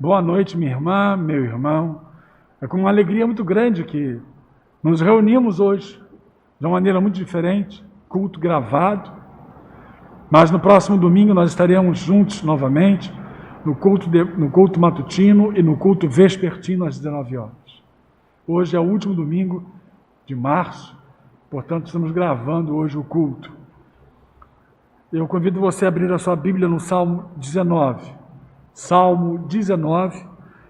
Boa noite, minha irmã, meu irmão. É com uma alegria muito grande que nos reunimos hoje, de uma maneira muito diferente, culto gravado. Mas no próximo domingo nós estaremos juntos novamente, no culto matutino e no culto vespertino às 19 horas. Hoje é o último domingo de março, portanto estamos gravando hoje o culto. Eu convido você a abrir a sua Bíblia no Salmo 19. Salmo 19,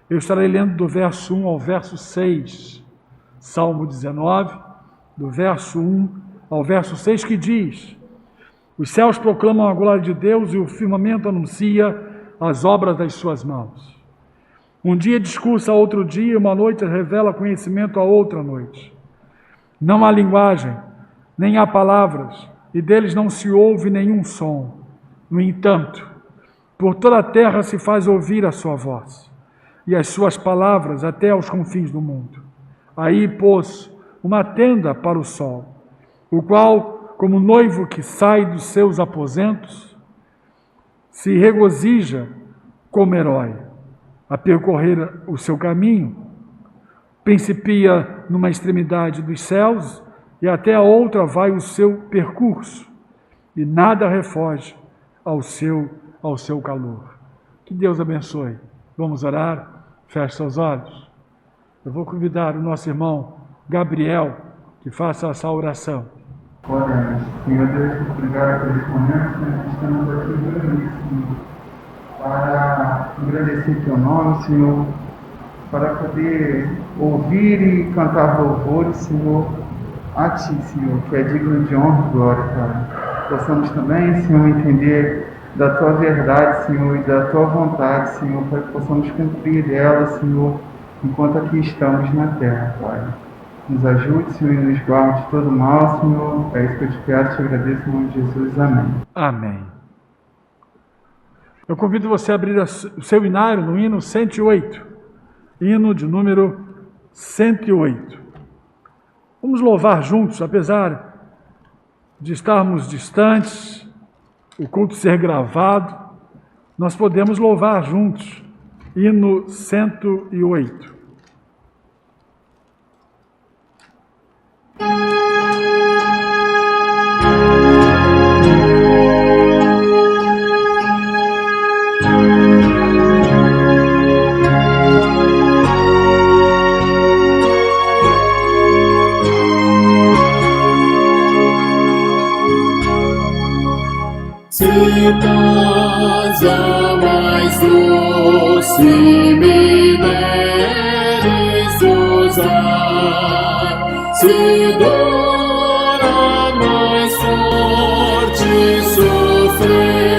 eu estarei lendo do verso 1 ao verso 6. Salmo 19, do verso 1 ao verso 6, que diz: os céus proclamam a glória de Deus e o firmamento anuncia as obras das suas mãos. Um dia discursa a outro dia, uma noite revela conhecimento a outra noite. Não há linguagem, nem há palavras, e deles não se ouve nenhum som. No entanto, por toda a terra se faz ouvir a sua voz, e as suas palavras até aos confins do mundo. Aí pôs uma tenda para o sol, o qual, como noivo que sai dos seus aposentos, se regozija como herói a percorrer o seu caminho, principia numa extremidade dos céus e até a outra vai o seu percurso, e nada refoge ao seu calor. Que Deus abençoe. Vamos orar? Feche seus olhos. Eu vou convidar o nosso irmão Gabriel que faça essa oração. Olha, Senhor Deus, obrigado por esse momento que nós estamos aqui reunidos, Senhor, para agradecer teu nome, Senhor, para poder ouvir e cantar louvores, Senhor, a Ti, Senhor, que é digno de honra e glória, Pai. Possamos também, Senhor, entender da Tua verdade, Senhor, e da Tua vontade, Senhor, para que possamos cumprir ela, Senhor, enquanto aqui estamos na terra, Pai. Nos ajude, Senhor, e nos guarde de todo mal, Senhor. É isso que eu te peço, te agradeço em nome de Jesus. Amém. Amém. Eu convido você a abrir o seu inário no hino 108, hino de número 108. Vamos louvar juntos, apesar de estarmos distantes, o culto ser gravado, nós podemos louvar juntos, hino 108. Se casa mais doce me deres usar, se dora mais forte sofrer,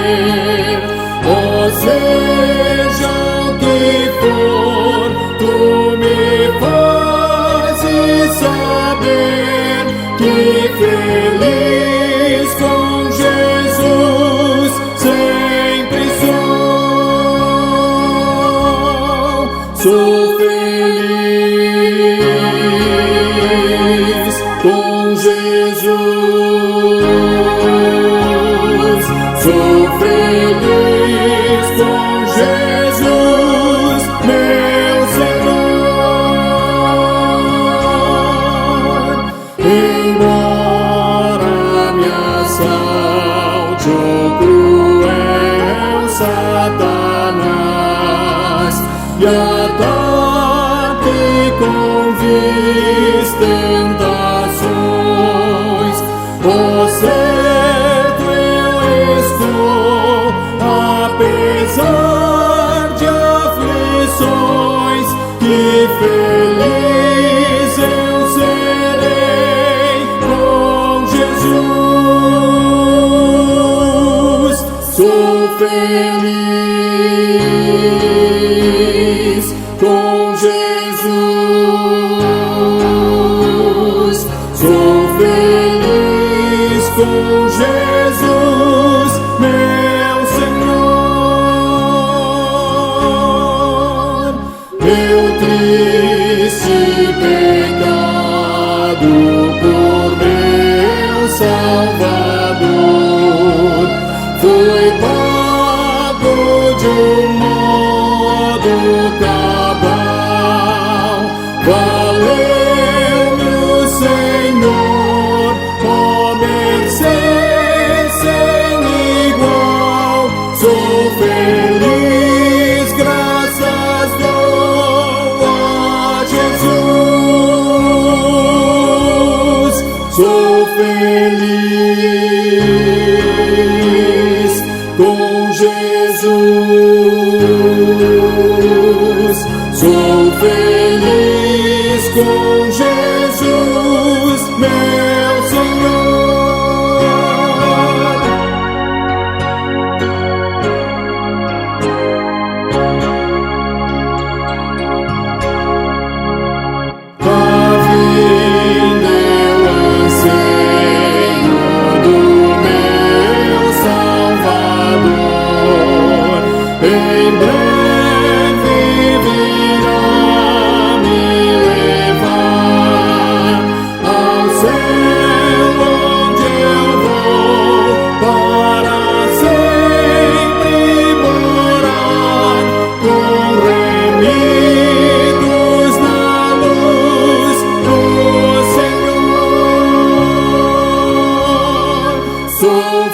ou seja o que for, tu me fazes saber que feliz com Jesus sempre sou feliz com Jesus, sou feliz com Jesus, meu Senhor. Embora me assalte o cruel Satanás e ataque com vis tentações, o certo eu estou, apesar de aflições, que feliz eu serei com Jesus. Sou feliz com Jesus, sou feliz com Jesus, meu Senhor. Meu triste pecado por meu Salvador foi pago de um modo sou feliz com Jesus, sou feliz com Jesus, meu Senhor.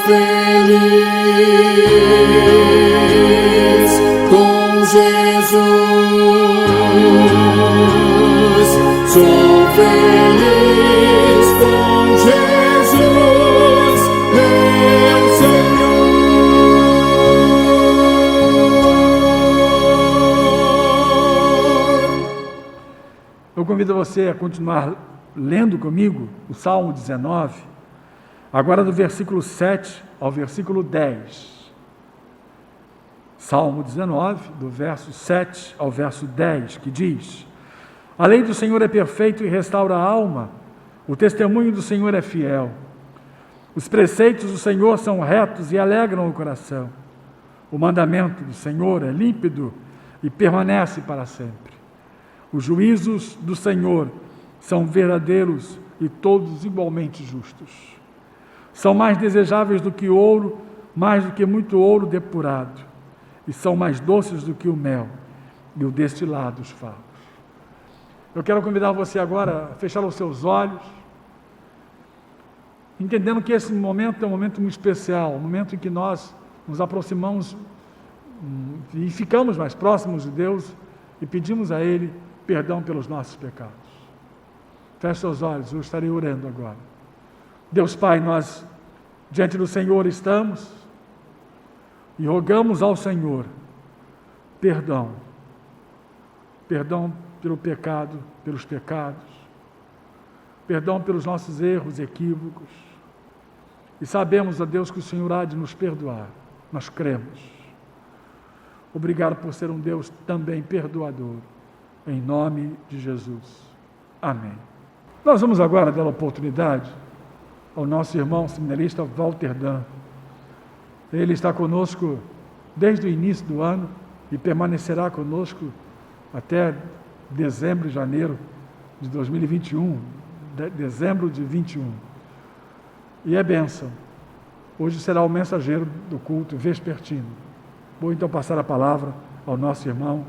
Feliz com Jesus, sou feliz com Jesus, meu Senhor. Eu convido você a continuar lendo comigo o Salmo 19, agora do versículo 7 ao versículo 10. Salmo 19, do verso 7 ao verso 10, que diz: A lei do Senhor é perfeita e restaura a alma, o testemunho do Senhor é fiel. Os preceitos do Senhor são retos e alegram o coração. O mandamento do Senhor é límpido e permanece para sempre. Os juízos do Senhor são verdadeiros e todos igualmente justos. São mais desejáveis do que ouro, mais do que muito ouro depurado, e são mais doces do que o mel e o destilado dos favos. Eu quero convidar você agora a fechar os seus olhos, entendendo que esse momento é um momento muito especial, um momento em que nós nos aproximamos e ficamos mais próximos de Deus e pedimos a Ele perdão pelos nossos pecados. Feche seus olhos, eu estarei orando agora. Deus Pai, nós diante do Senhor estamos e rogamos ao Senhor perdão pelo pecado, pelos pecados, perdão pelos nossos erros, equívocos, e sabemos, ó Deus, que o Senhor há de nos perdoar, nós cremos. Obrigado por ser um Deus também perdoador, em nome de Jesus. Amém. Nós vamos agora dar a oportunidade ao nosso irmão seminarista Walter Dan. Ele está conosco desde o início do ano e permanecerá conosco até dezembro e janeiro de 2021, dezembro de 21. E é bênção. Hoje será o mensageiro do culto vespertino. Vou então passar a palavra ao nosso irmão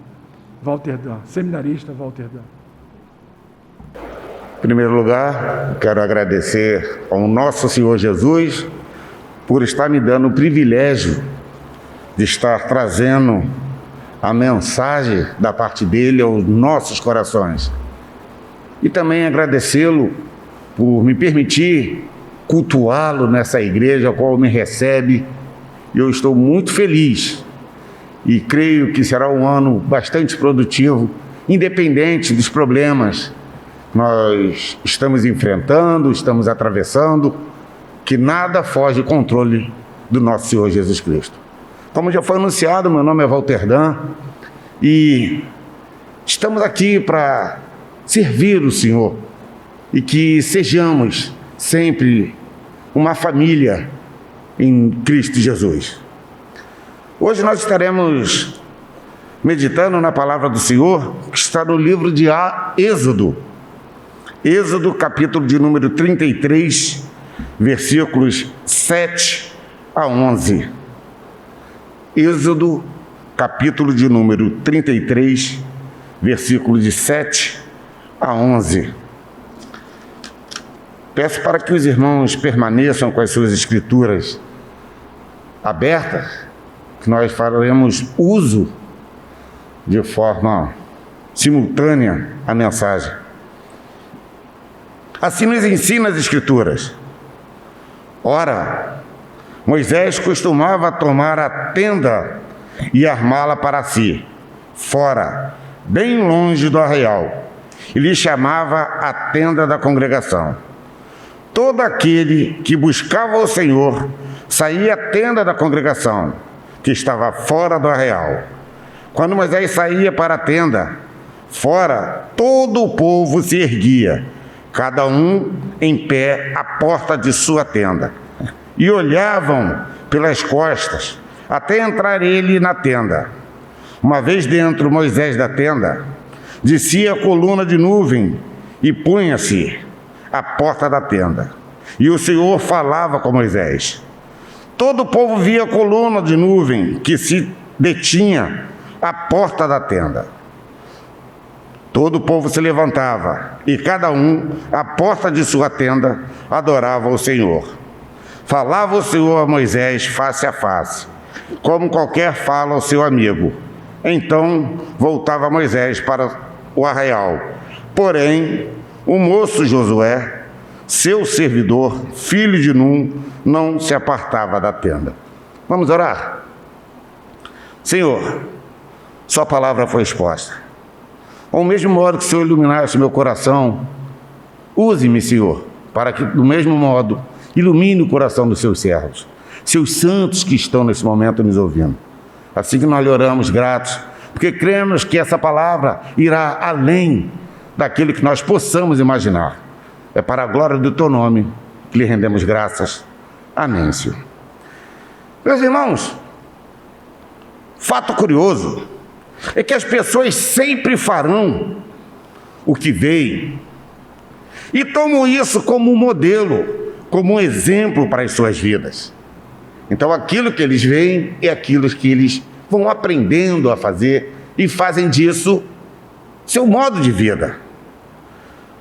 Walter Dan, seminarista Walter Dan. Em primeiro lugar, quero agradecer ao nosso Senhor Jesus por estar me dando o privilégio de estar trazendo a mensagem da parte dele aos nossos corações. E também agradecê-lo por me permitir cultuá-lo nessa igreja a qual me recebe. Eu estou muito feliz e creio que será um ano bastante produtivo, independente dos problemas que nós estamos enfrentando, estamos atravessando, que nada foge do controle do nosso Senhor Jesus Cristo. Como já foi anunciado, meu nome é Walter Dan e estamos aqui para servir o Senhor e que sejamos sempre uma família em Cristo Jesus. Hoje nós estaremos meditando na palavra do Senhor, que está no livro de Êxodo. Êxodo, capítulo de número 33, versículos 7 a 11. Êxodo, capítulo de número 33, versículos de 7 a 11. Peço para que os irmãos permaneçam com as suas escrituras abertas, que nós faremos uso de forma simultânea a mensagem. Assim nos ensina as Escrituras. Ora, Moisés costumava tomar a tenda e armá-la para si, fora, bem longe do arraial, e lhe chamava a tenda da congregação. Todo aquele que buscava o Senhor saía à tenda da congregação, que estava fora do arraial. Quando Moisés saía para a tenda, fora, todo o povo se erguia, cada um em pé à porta de sua tenda, e olhavam pelas costas, até entrar ele na tenda. Uma vez dentro Moisés da tenda, descia a coluna de nuvem e punha-se à porta da tenda. E o Senhor falava com Moisés. Todo o povo via a coluna de nuvem que se detinha à porta da tenda. Todo o povo se levantava e cada um, à porta de sua tenda, adorava o Senhor. Falava o Senhor a Moisés face a face, como qualquer fala ao seu amigo. Então voltava Moisés para o arraial. Porém, o moço Josué, seu servidor, filho de Num, não se apartava da tenda. Vamos orar? Senhor, sua palavra foi exposta. Ao mesmo modo que o Senhor iluminasse meu coração, use-me, Senhor, para que, do mesmo modo, ilumine o coração dos seus servos, seus santos que estão nesse momento nos ouvindo. Assim que nós lhe oramos gratos, porque cremos que essa palavra irá além daquilo que nós possamos imaginar. É para a glória do teu nome que lhe rendemos graças. Amém, Senhor. Meus irmãos, fato curioso é que as pessoas sempre farão o que veem e tomam isso como um modelo, como um exemplo para as suas vidas. Então, aquilo que eles veem é aquilo que eles vão aprendendo a fazer e fazem disso seu modo de vida.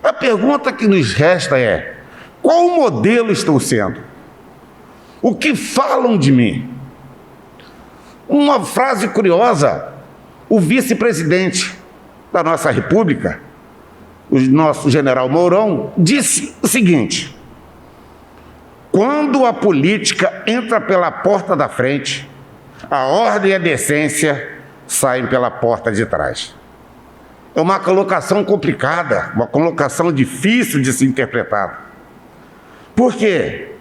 A pergunta que nos resta é: qual modelo estou sendo? O que falam de mim? Uma frase curiosa: o vice-presidente da nossa República, o nosso general Mourão, disse o seguinte: quando a política entra pela porta da frente, a ordem e a decência saem pela porta de trás. É uma colocação complicada, uma colocação difícil de se interpretar. Por quê?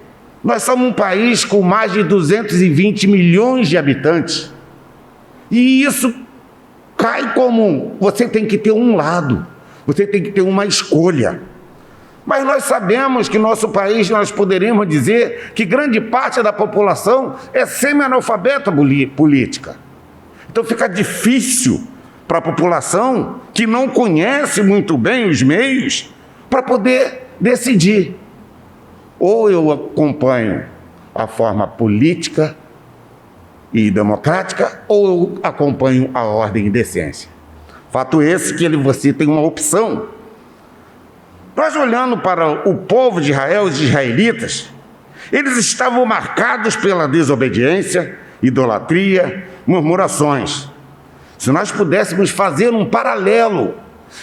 Nós somos um país com mais de 220 milhões de habitantes. E isso cai como você tem que ter um lado, você tem que ter uma escolha. Mas nós sabemos que nosso país, nós poderíamos dizer que grande parte da população é semi-analfabeta política. Então fica difícil para a população que não conhece muito bem os meios para poder decidir. Ou eu acompanho a forma política e democrática, ou eu acompanho a ordem e decência. Fato esse que você tem uma opção. Nós olhando para o povo de Israel, os israelitas, eles estavam marcados pela desobediência, idolatria, murmurações. Se nós pudéssemos fazer um paralelo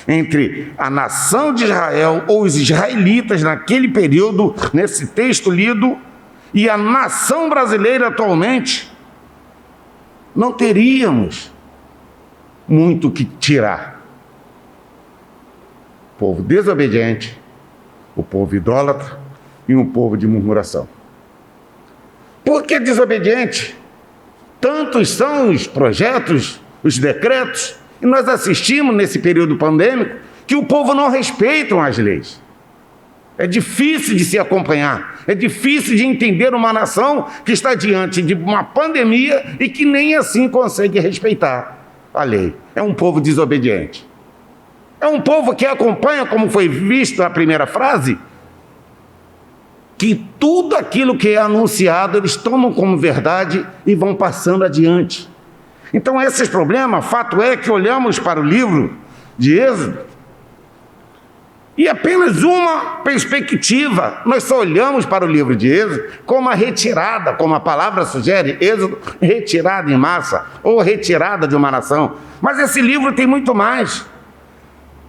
entre a nação de Israel ou os israelitas naquele período, nesse texto lido, e a nação brasileira atualmente, não teríamos muito o que tirar. O povo desobediente, o povo idólatra e um povo de murmuração. Por que desobediente? Tantos são os projetos, os decretos, e nós assistimos nesse período pandêmico que o povo não respeita as leis. É difícil de se acompanhar, é difícil de entender uma nação que está diante de uma pandemia e que nem assim consegue respeitar a lei. É um povo desobediente. É um povo que acompanha, como foi visto na primeira frase, que tudo aquilo que é anunciado eles tomam como verdade e vão passando adiante. Então, esses problemas, fato é que olhamos para o livro de Êxodo e apenas uma perspectiva. Nós só olhamos para o livro de Êxodo como a retirada, como a palavra sugere, Êxodo, retirada em massa ou retirada de uma nação. Mas esse livro tem muito mais.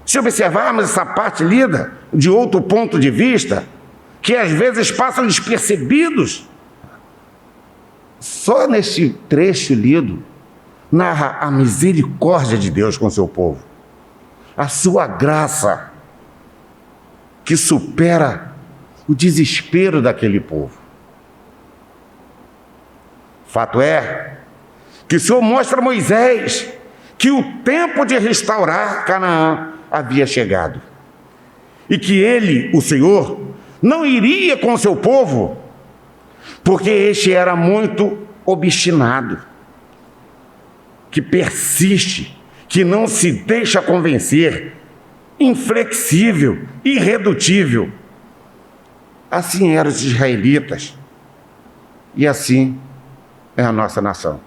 Se observarmos essa parte lida de outro ponto de vista, que às vezes passam despercebidos, só neste trecho lido, narra a misericórdia de Deus com seu povo, a sua graça, que supera o desespero daquele povo. Fato é que o Senhor mostra a Moisés que o tempo de restaurar Canaã havia chegado, e que ele, o Senhor, não iria com seu povo, porque este era muito obstinado, que persiste, que não se deixa convencer, inflexível, irredutível. Assim eram os israelitas, e assim é a nossa nação.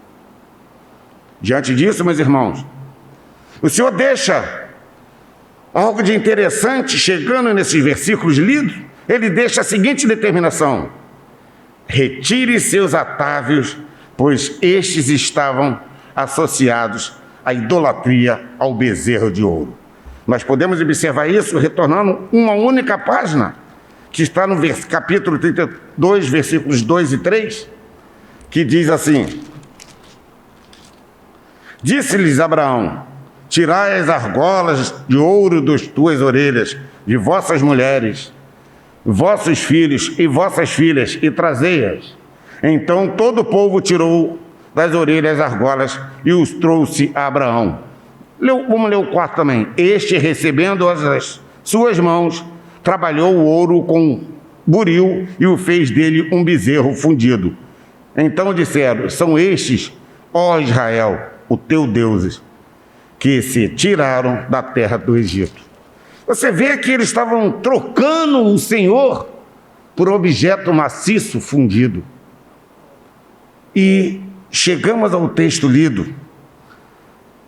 Diante disso, meus irmãos, o Senhor deixa algo de interessante chegando nesses versículos lidos. Ele deixa a seguinte determinação: retire seus atávios, pois estes estavam associados à idolatria, ao bezerro de ouro. Nós podemos observar isso retornando uma única página, que está no capítulo 32, versículos 2 e 3, que diz assim: disse-lhes Abraão: tirai as argolas de ouro das tuas orelhas, de vossas mulheres, vossos filhos e vossas filhas, e trazei-as. Então todo o povo tirou das orelhas as argolas e os trouxe a Abraão. Vamos ler o 4 também. Este, recebendo-as das suas mãos, trabalhou o ouro com buril e o fez dele um bezerro fundido. Então disseram: são estes, ó Israel, o teu deuses, que se tiraram da terra do Egito. Você vê que eles estavam trocando o Senhor por objeto maciço fundido. E chegamos ao texto lido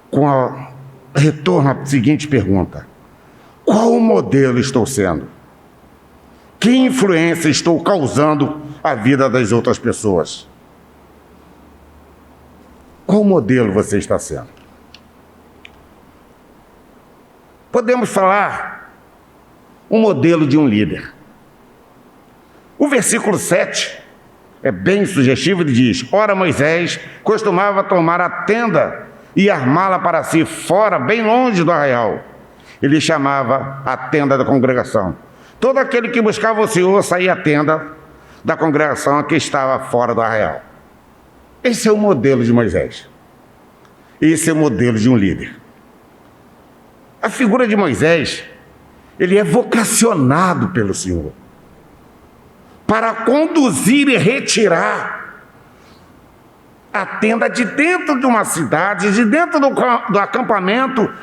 com retorno à seguinte pergunta: qual modelo estou sendo? Que influência estou causando à vida das outras pessoas? Qual modelo você está sendo? Podemos falar um modelo de um líder. O versículo 7 é bem sugestivo, ele diz: ora, Moisés costumava tomar a tenda e armá-la para si fora, bem longe do arraial. Ele chamava a tenda da congregação. Todo aquele que buscava o Senhor saía à tenda da congregação que estava fora do arraial. Esse é o modelo de Moisés. Esse é o modelo de um líder. A figura de Moisés, ele é vocacionado pelo Senhor para conduzir e retirar a tenda de dentro de uma cidade, de dentro do acampamento,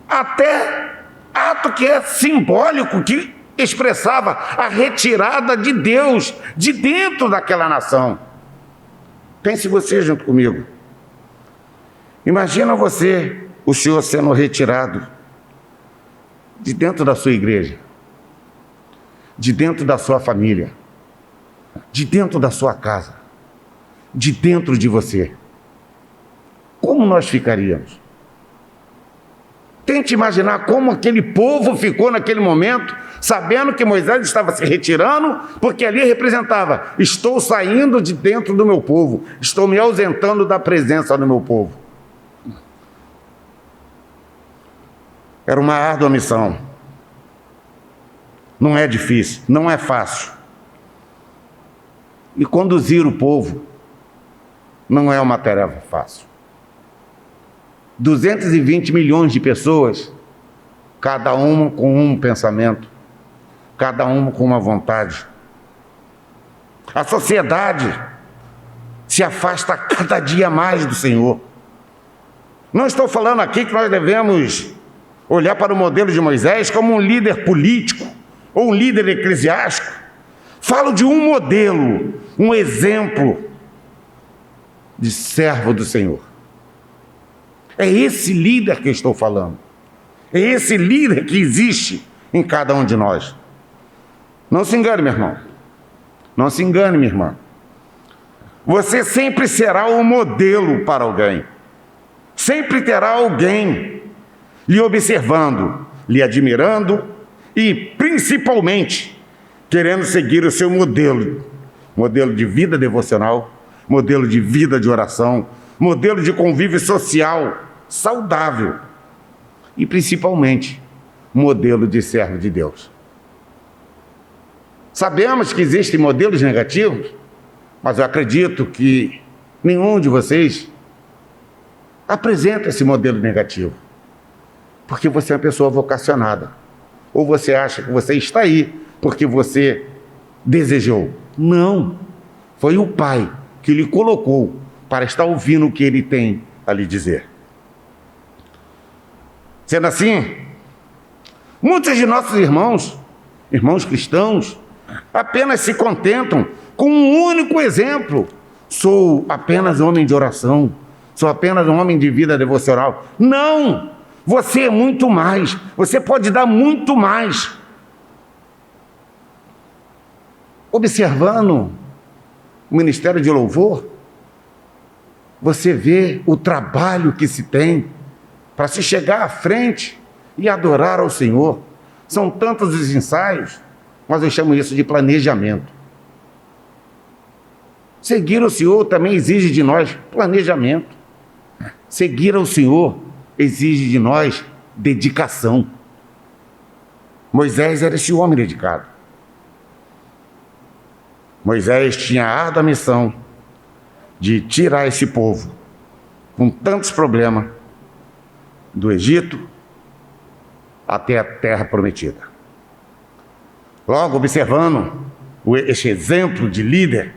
até ato que é simbólico, que expressava a retirada de Deus de dentro daquela nação. Pense você junto comigo. Imagina você, o Senhor sendo retirado de dentro da sua igreja, de dentro da sua família, de dentro da sua casa, de dentro de você. Como nós ficaríamos? Tente imaginar como aquele povo ficou naquele momento, sabendo que Moisés estava se retirando, porque ali representava: estou saindo de dentro do meu povo, estou me ausentando da presença do meu povo. Era uma árdua missão. Não é difícil, não é fácil. E conduzir o povo não é uma tarefa fácil. 220 milhões de pessoas, cada uma com um pensamento, cada uma com uma vontade. A sociedade se afasta cada dia mais do Senhor. Não estou falando aqui que nós devemos olhar para o modelo de Moisés como um líder político ou um líder eclesiástico. Falo de um modelo, um exemplo de servo do Senhor. É esse líder que eu estou falando. É esse líder que existe em cada um de nós. Não se engane, meu irmão. Não se engane, minha irmã. Você sempre será um modelo para alguém. Sempre terá alguém lhe observando, lhe admirando e, principalmente, querendo seguir o seu modelo de vida devocional, modelo de vida de oração, modelo de convívio social saudável e, principalmente, modelo de servo de Deus. Sabemos que existem modelos negativos, mas eu acredito que nenhum de vocês apresenta esse modelo negativo, porque você é uma pessoa vocacionada, ou você acha que você está aí porque você desejou. Não, foi o Pai que lhe colocou para estar ouvindo o que Ele tem a lhe dizer. Sendo assim, muitos de nossos irmãos cristãos, apenas se contentam com um único exemplo. Sou apenas homem de oração, sou apenas um homem de vida devocional. Não! Você é muito mais, você pode dar muito mais. Observando o ministério de louvor, você vê o trabalho que se tem para se chegar à frente e adorar ao Senhor. São tantos os ensaios, mas eu chamo isso de planejamento. Seguir o Senhor também exige de nós planejamento. Seguir ao Senhor exige de nós dedicação. Moisés era esse homem dedicado. Moisés tinha a árdua missão de tirar esse povo com tantos problemas do Egito até a terra prometida. Logo, observando este exemplo de líder,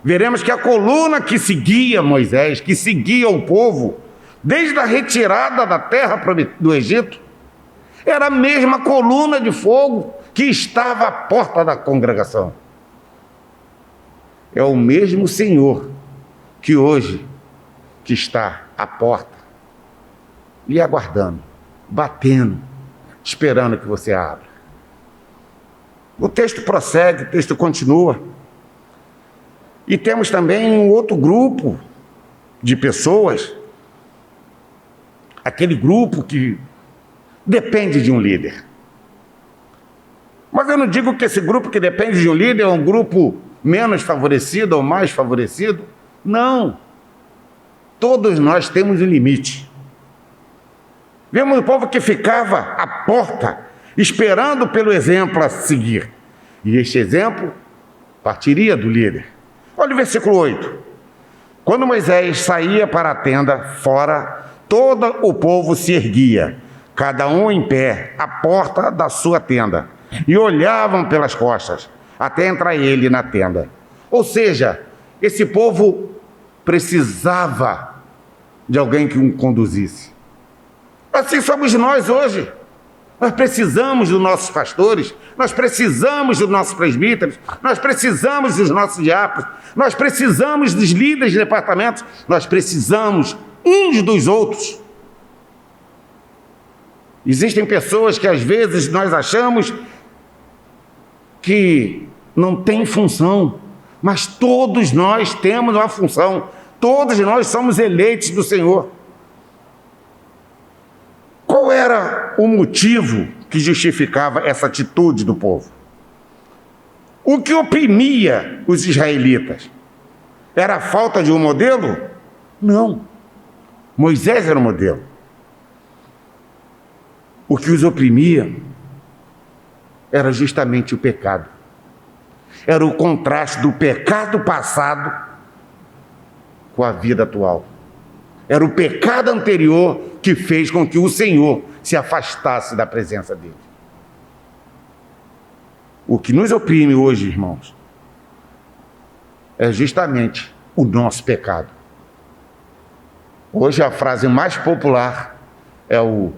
veremos que a coluna que seguia Moisés, que seguia o povo, desde a retirada da terra do Egito, era a mesma coluna de fogo que estava à porta da congregação. É o mesmo Senhor que hoje que está à porta, lhe aguardando, batendo, esperando que você abra. O texto prossegue, o texto continua. E temos também um outro grupo de pessoas, aquele grupo que depende de um líder. Mas eu não digo que esse grupo que depende de um líder é um grupo menos favorecido ou mais favorecido. Não. Todos nós temos um limite. Vemos o povo que ficava à porta, esperando pelo exemplo a seguir. E este exemplo partiria do líder. Olha o versículo 8. Quando Moisés saía para a tenda fora, todo o povo se erguia, cada um em pé, à porta da sua tenda, e olhavam pelas costas, até entrar ele na tenda. Ou seja, esse povo precisava de alguém que o conduzisse. Assim somos nós hoje. Nós precisamos dos nossos pastores, nós precisamos dos nossos presbíteros, nós precisamos dos nossos diáconos, nós precisamos dos líderes de departamentos, nós precisamos uns dos outros. Existem pessoas que às vezes nós achamos que não tem função, mas todos nós temos uma função, todos nós somos eleitos do Senhor. Qual era o motivo que justificava essa atitude do povo? O que oprimia os israelitas? Era a falta de um modelo? Não. Moisés era o modelo. O que os oprimia era justamente o pecado. Era o contraste do pecado passado com a vida atual. Era o pecado anterior que fez com que o Senhor se afastasse da presença dele. O que nos oprime hoje, irmãos, é justamente o nosso pecado. Hoje a frase mais popular é o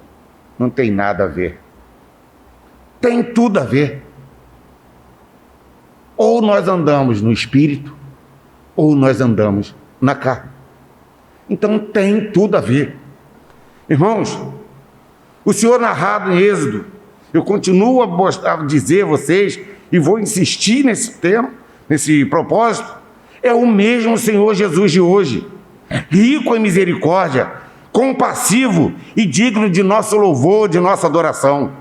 não tem nada a ver. Tem tudo a ver. Ou nós andamos no espírito, ou nós andamos na carne. Então tem tudo a ver. Irmãos, o Senhor narrado em Êxodo, eu continuo a dizer a vocês, e vou insistir nesse tema, nesse propósito, é o mesmo Senhor Jesus de hoje, rico em misericórdia, compassivo e digno de nosso louvor, de nossa adoração.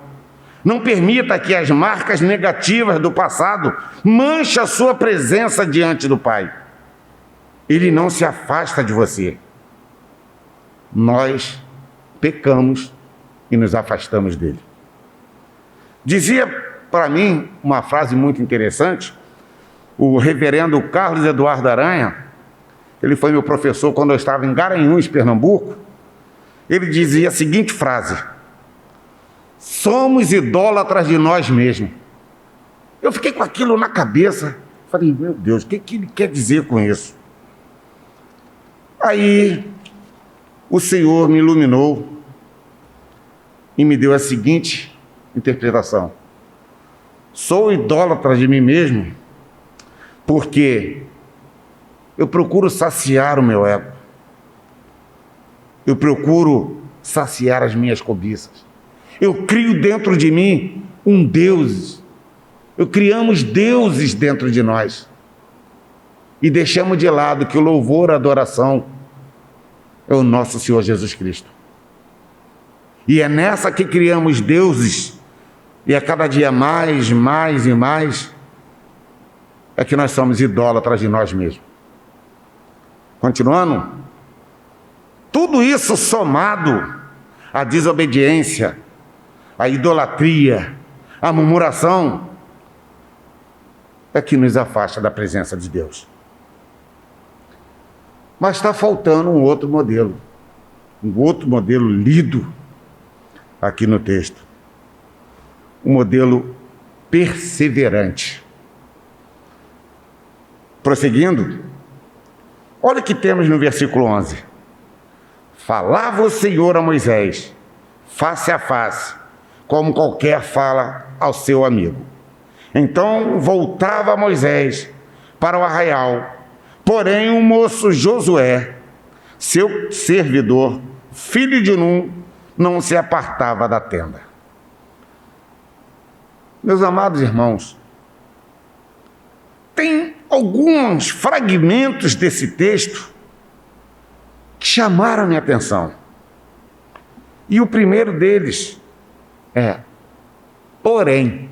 Não permita que as marcas negativas do passado manchem a sua presença diante do Pai. Ele não se afasta de você. Nós pecamos e nos afastamos dele. Dizia para mim uma frase muito interessante, o reverendo Carlos Eduardo Aranha, ele foi meu professor quando eu estava em Garanhuns, Pernambuco. Ele dizia a seguinte frase: somos idólatras de nós mesmos. Eu fiquei com aquilo na cabeça, falei, meu Deus, o que ele quer dizer com isso? Aí o Senhor me iluminou e me deu a seguinte interpretação: sou idólatra de mim mesmo porque eu procuro saciar o meu ego, eu procuro saciar as minhas cobiças, eu crio dentro de mim um Deus, criamos deuses dentro de nós e deixamos de lado que o louvor, a adoração é o nosso Senhor Jesus Cristo. E é nessa que criamos deuses, e a cada dia mais e mais, é que nós somos idólatras de nós mesmos. Continuando, tudo isso somado à desobediência, à idolatria, à murmuração, é que nos afasta da presença de Deus. Mas está faltando um outro modelo lido aqui no texto. Um modelo perseverante. Prosseguindo, olha o que temos no versículo 11. Falava o Senhor a Moisés, face a face, como qualquer fala ao seu amigo. Então voltava Moisés para o arraial, porém o moço Josué, seu servidor, filho de Num, não se apartava da tenda. Meus amados irmãos, tem alguns fragmentos desse texto que chamaram a minha atenção. E o primeiro deles é, porém.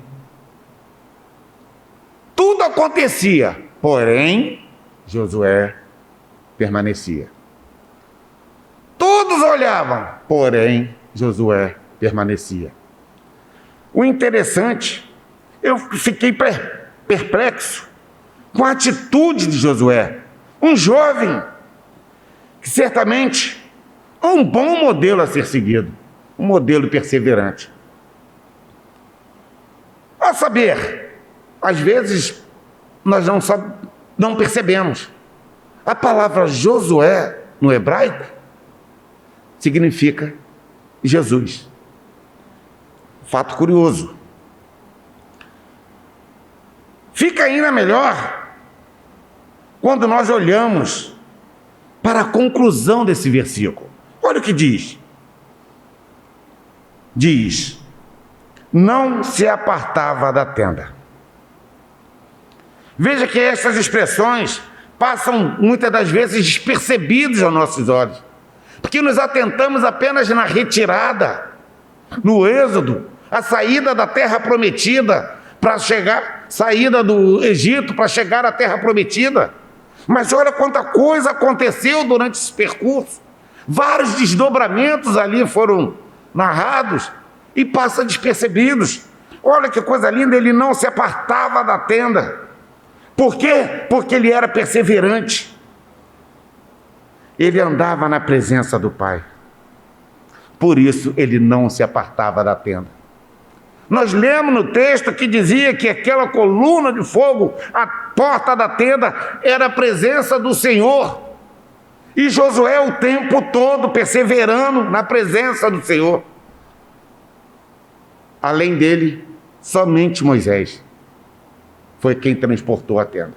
Tudo acontecia, porém, Josué permanecia. Todos olhavam, porém, Josué permanecia. O interessante, eu fiquei perplexo com a atitude de Josué, um jovem que certamente é um bom modelo a ser seguido, um modelo perseverante. A saber, às vezes nós não percebemos. A palavra Josué no hebraico significa Jesus. Fato curioso. Fica ainda melhor quando nós olhamos para a conclusão desse versículo. Olha o que diz. Diz, não se apartava da tenda. Veja que essas expressões passam muitas das vezes despercebidas aos nossos olhos, porque nos atentamos apenas na retirada, no êxodo, a saída da terra prometida, saída do Egito para chegar à terra prometida. Mas olha quanta coisa aconteceu durante esse percurso. Vários desdobramentos ali foram narrados e passam despercebidos. Olha que coisa linda, ele não se apartava da tenda. Por quê? Porque ele era perseverante. Ele andava na presença do Pai. Por isso ele não se apartava da tenda. Nós lemos no texto que dizia que aquela coluna de fogo, a porta da tenda, era a presença do Senhor. E Josué o tempo todo perseverando na presença do Senhor. Além dele, somente Moisés foi quem transportou a tenda.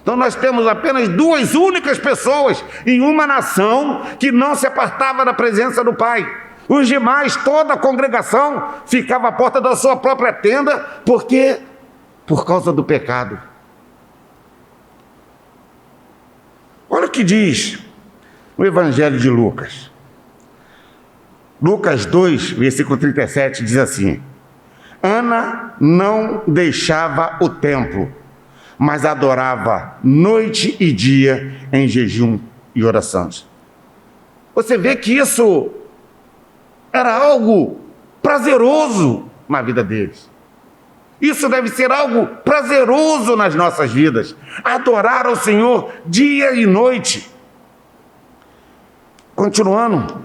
Então nós temos apenas duas únicas pessoas em uma nação que não se apartava da presença do Pai. Os demais, toda a congregação, ficava à porta da sua própria tenda, porque por causa do pecado. Olha o que diz o Evangelho de Lucas. Lucas 2, versículo 37, diz assim: Ana não deixava o templo, mas adorava noite e dia em jejum e orações. Você vê que isso era algo prazeroso na vida deles. Isso deve ser algo prazeroso nas nossas vidas. Adorar ao Senhor dia e noite. Continuando.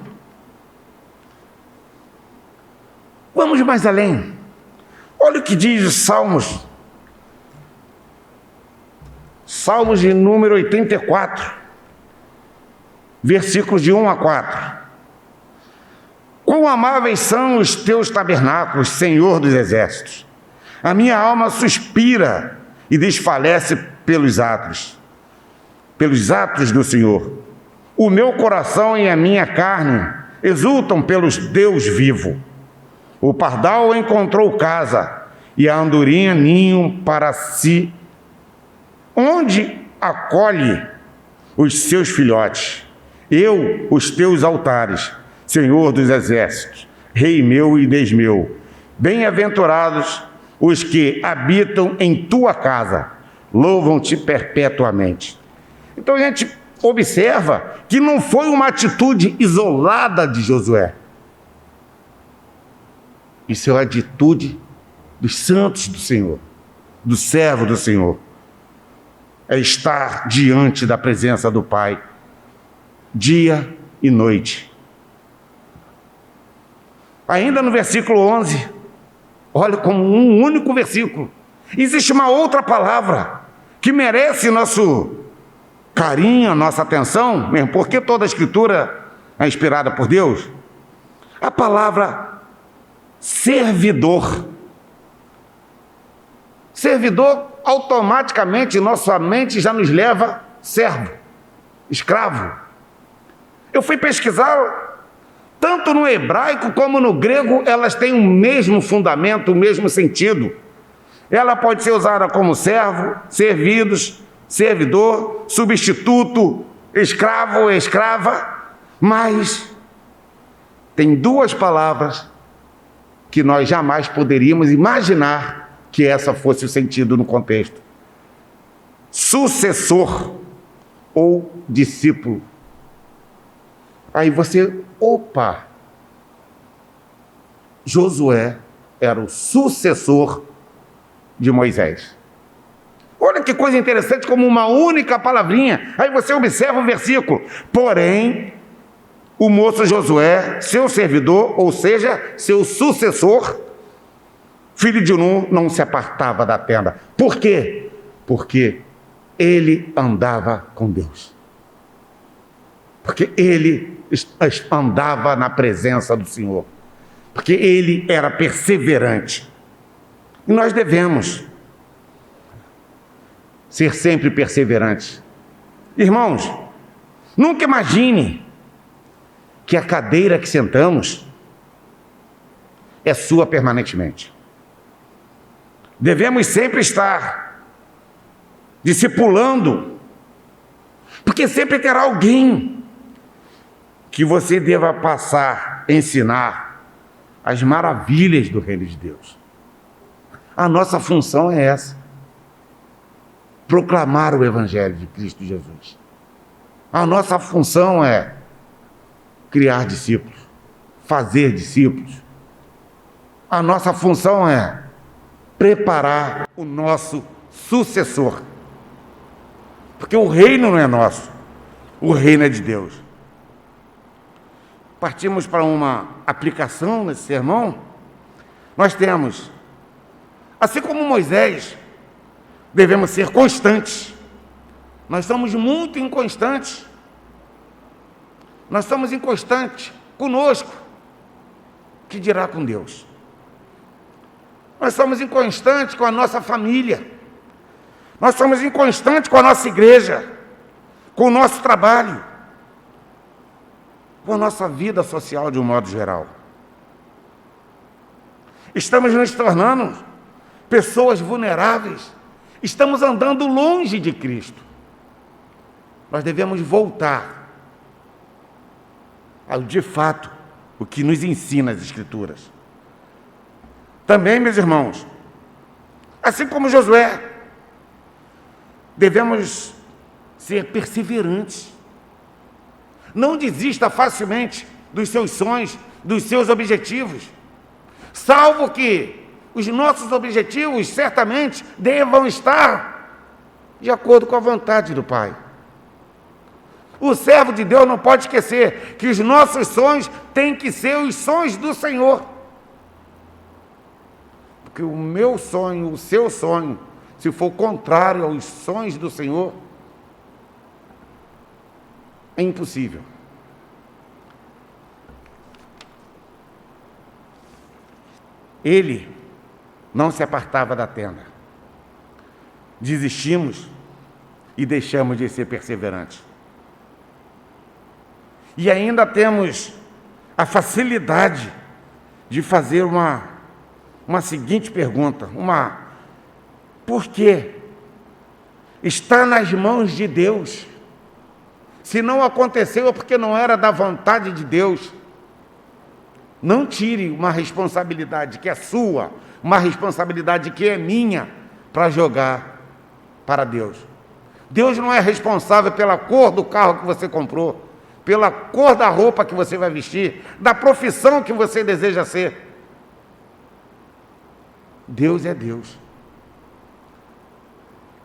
Vamos mais além. Olha o que diz os Salmos. Salmos de número 84. Versículos de 1 a 4. Quão amáveis são os teus tabernáculos, Senhor dos exércitos! A minha alma suspira e desfalece pelos atos do Senhor. O meu coração e a minha carne exultam pelos Deus vivo. O pardal encontrou casa e a andorinha ninho para si, onde acolhe os seus filhotes. Eu, os teus altares, Senhor dos exércitos, Rei meu e Deus meu, bem-aventurados os que habitam em tua casa, louvam-te perpetuamente. Então a gente observa que não foi uma atitude isolada de Josué. Isso é a atitude dos santos do Senhor, do servo do Senhor. É estar diante da presença do Pai, dia e noite. Ainda no versículo 11, olha como um único versículo. Existe uma outra palavra que merece nosso carinho, nossa atenção, mesmo porque toda a Escritura é inspirada por Deus. A palavra servidor. Servidor, automaticamente, nossa mente já nos leva servo, escravo. Eu fui pesquisar. Tanto no hebraico como no grego, elas têm o mesmo fundamento, o mesmo sentido. Ela pode ser usada como servo, servidos, servidor, substituto, escravo, escrava, mas tem duas palavras que nós jamais poderíamos imaginar que essa fosse o sentido no contexto. Sucessor ou discípulo. Aí você, opa, Josué era o sucessor de Moisés. Olha que coisa interessante, como uma única palavrinha. Aí você observa o versículo. Porém, o moço Josué, seu servidor, ou seja, seu sucessor, filho de Nun, não se apartava da tenda. Por quê? Porque ele andava com Deus. Porque ele andava na presença do Senhor. Porque ele era perseverante. E nós devemos ser sempre perseverantes. Irmãos, nunca imagine que a cadeira que sentamos é sua permanentemente. Devemos sempre estar discipulando, porque sempre terá alguém que você deva passar, ensinar as maravilhas do reino de Deus. A nossa função é essa: proclamar o Evangelho de Cristo Jesus. A nossa função é criar discípulos, fazer discípulos. A nossa função é preparar o nosso sucessor. Porque o reino não é nosso, o reino é de Deus. Partimos para uma aplicação nesse sermão. Nós temos, assim como Moisés, devemos ser constantes. Nós somos muito inconstantes. Nós somos inconstantes conosco, que dirá com Deus. Nós somos inconstantes com a nossa família. Nós somos inconstantes com a nossa igreja, com o nosso trabalho, com a nossa vida social de um modo geral. Estamos nos tornando pessoas vulneráveis. Estamos andando longe de Cristo. Nós devemos voltar ao, de fato, o que nos ensina as Escrituras. Também, meus irmãos, assim como Josué, devemos ser perseverantes. Não desista facilmente dos seus sonhos, dos seus objetivos, salvo que os nossos objetivos certamente devam estar de acordo com a vontade do Pai. O servo de Deus não pode esquecer que os nossos sonhos têm que ser os sonhos do Senhor. Porque o meu sonho, o seu sonho, se for contrário aos sonhos do Senhor, é impossível. Ele não se apartava da tenda. Desistimos e deixamos de ser perseverantes. E ainda temos a facilidade de fazer uma seguinte pergunta, por quê? Está nas mãos de Deus. Se não aconteceu é porque não era da vontade de Deus. Não tire uma responsabilidade que é sua, uma responsabilidade que é minha, para jogar para Deus. Deus não é responsável pela cor do carro que você comprou, pela cor da roupa que você vai vestir, da profissão que você deseja ser. Deus é Deus.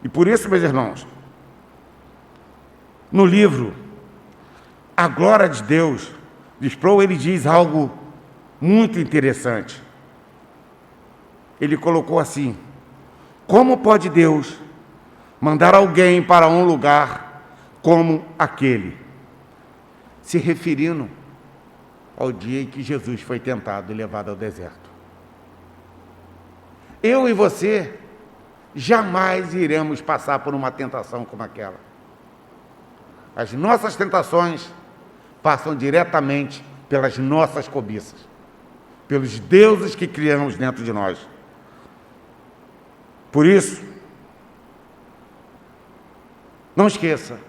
E por isso, meus irmãos, no livro A Glória de Deus, de Sproul, ele diz algo muito interessante. Ele colocou assim: como pode Deus mandar alguém para um lugar como aquele? Se referindo ao dia em que Jesus foi tentado e levado ao deserto. Eu e você jamais iremos passar por uma tentação como aquela. As nossas tentações passam diretamente pelas nossas cobiças, pelos deuses que criamos dentro de nós. Por isso, não esqueça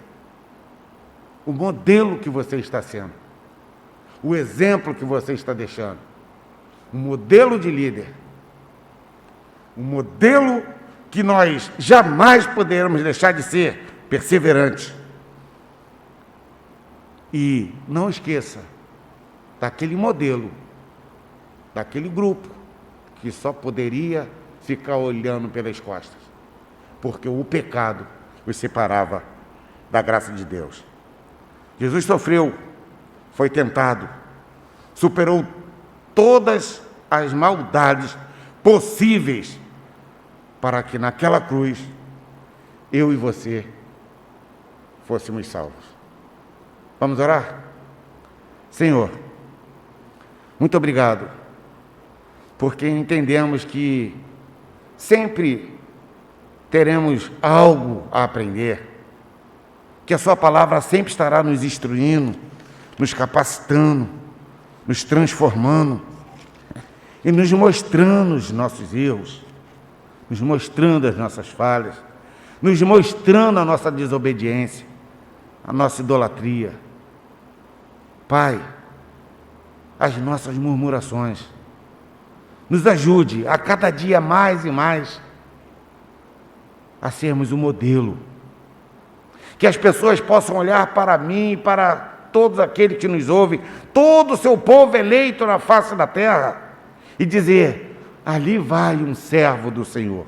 o modelo que você está sendo, o exemplo que você está deixando, o modelo de líder, o modelo que nós jamais poderemos deixar de ser perseverante. E não esqueça daquele modelo, daquele grupo que só poderia ficar olhando pelas costas, porque o pecado os separava da graça de Deus. Jesus sofreu, foi tentado, superou todas as maldades possíveis para que naquela cruz eu e você fôssemos salvos. Vamos orar? Senhor, muito obrigado, porque entendemos que sempre teremos algo a aprender, que a sua palavra sempre estará nos instruindo, nos capacitando, nos transformando e nos mostrando os nossos erros, nos mostrando as nossas falhas, nos mostrando a nossa desobediência, a nossa idolatria. Pai, as nossas murmurações. Nos ajude a cada dia mais e mais a sermos o modelo. Que as pessoas possam olhar para mim e para todos aqueles que nos ouvem, todo o seu povo eleito na face da terra, e dizer: ali vai um servo do Senhor.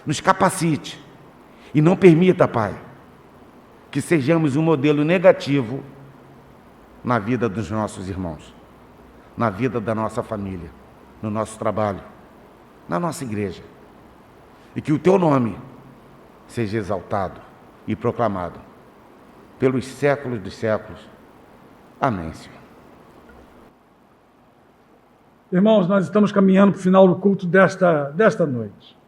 Nos capacite e não permita, Pai, que sejamos um modelo negativo na vida dos nossos irmãos, na vida da nossa família, no nosso trabalho, na nossa igreja. E que o Teu nome seja exaltado e proclamado pelos séculos dos séculos. Amém, Senhor. Irmãos, nós estamos caminhando para o final do culto desta noite.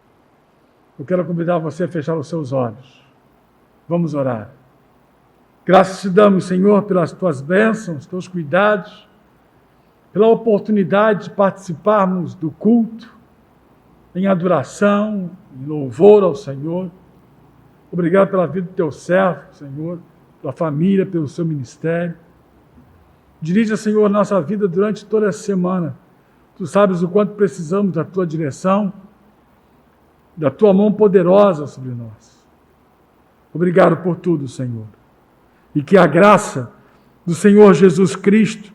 Eu quero convidar você a fechar os seus olhos. Vamos orar. Graças te damos, Senhor, pelas Tuas bênçãos, Teus cuidados, pela oportunidade de participarmos do culto, em adoração, em louvor ao Senhor. Obrigado pela vida do Teu servo, Senhor, pela família, pelo seu ministério. Dirija, Senhor, nossa vida durante toda essa semana. Tu sabes o quanto precisamos da Tua direção, da Tua mão poderosa sobre nós. Obrigado por tudo, Senhor. E que a graça do Senhor Jesus Cristo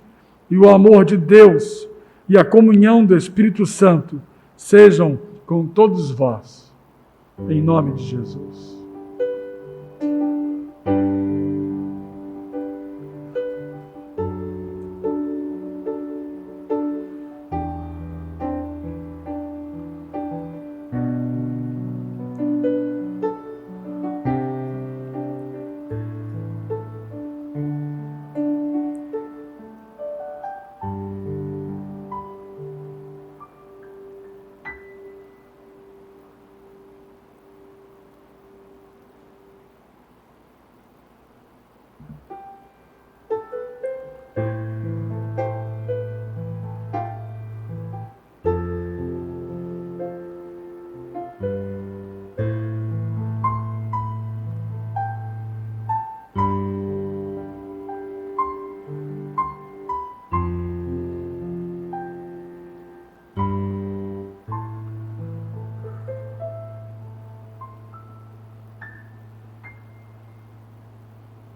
e o amor de Deus e a comunhão do Espírito Santo sejam com todos vós. Em nome de Jesus.